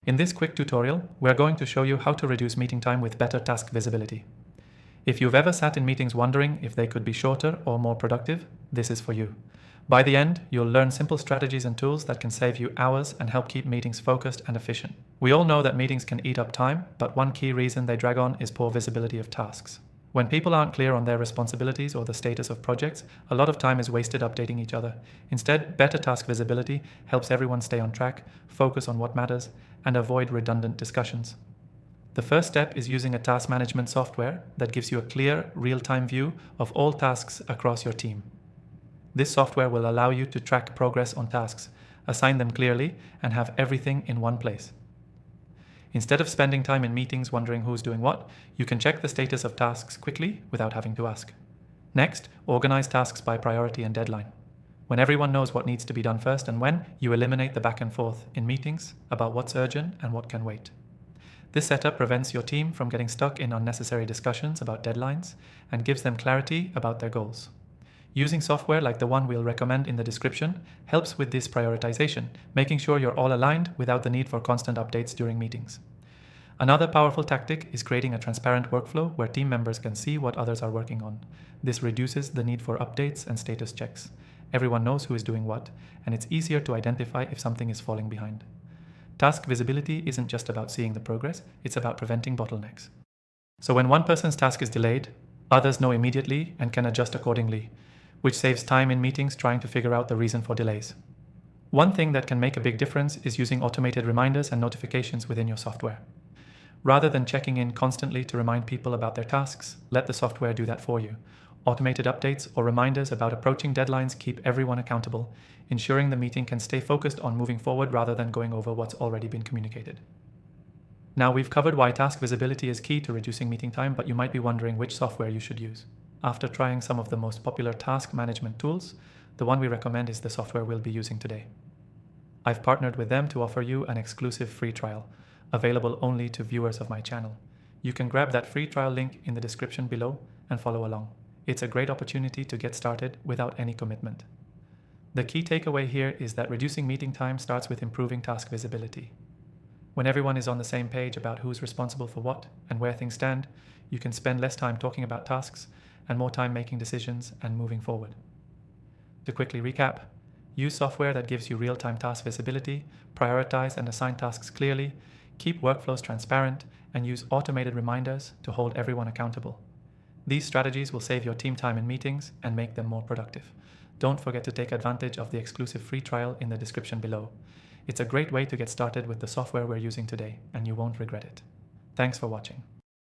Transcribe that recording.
In this quick tutorial, we're going to show you how to reduce meeting time with better task visibility. If you've ever sat in meetings wondering if they could be shorter or more productive, this is for you. By the end, you'll learn simple strategies and tools that can save you hours and help keep meetings focused and efficient. We all know that meetings can eat up time, but one key reason they drag on is poor visibility of tasks. When people aren't clear on their responsibilities or the status of projects, a lot of time is wasted updating each other. Instead, better task visibility helps everyone stay on track, focus on what matters, and avoid redundant discussions. The first step is using a task management software that gives you a clear, real-time view of all tasks across your team. This software will allow you to track progress on tasks, assign them clearly, and have everything in one place. Instead of spending time in meetings wondering who's doing what, you can check the status of tasks quickly without having to ask. Next, organize tasks by priority and deadline. When everyone knows what needs to be done first and when, you eliminate the back and forth in meetings about what's urgent and what can wait. This setup prevents your team from getting stuck in unnecessary discussions about deadlines and gives them clarity about their goals. Using software like the one we'll recommend in the description helps with this prioritization, making sure you're all aligned without the need for constant updates during meetings. Another powerful tactic is creating a transparent workflow where team members can see what others are working on. This reduces the need for updates and status checks. Everyone knows who is doing what, and it's easier to identify if something is falling behind. Task visibility isn't just about seeing the progress, it's about preventing bottlenecks. So when one person's task is delayed, others know immediately and can adjust accordingly, which saves time in meetings trying to figure out the reason for delays. One thing that can make a big difference is using automated reminders and notifications within your software. Rather than checking in constantly to remind people about their tasks, let the software do that for you. Automated updates or reminders about approaching deadlines keep everyone accountable, ensuring the meeting can stay focused on moving forward rather than going over what's already been communicated. Now we've covered why task visibility is key to reducing meeting time, but you might be wondering which software you should use. After trying some of the most popular task management tools, the one we recommend is the software we'll be using today. I've partnered with them to offer you an exclusive free trial, available only to viewers of my channel. You can grab that free trial link in the description below and follow along. It's a great opportunity to get started without any commitment. The key takeaway here is that reducing meeting time starts with improving task visibility. When everyone is on the same page about who's responsible for what and where things stand, you can spend less time talking about tasks and more time making decisions and moving forward. To quickly recap, use software that gives you real-time task visibility, prioritize and assign tasks clearly, keep workflows transparent, and use automated reminders to hold everyone accountable. These strategies will save your team time in meetings and make them more productive. Don't forget to take advantage of the exclusive free trial in the description below. It's a great way to get started with the software we're using today, and you won't regret it. Thanks for watching.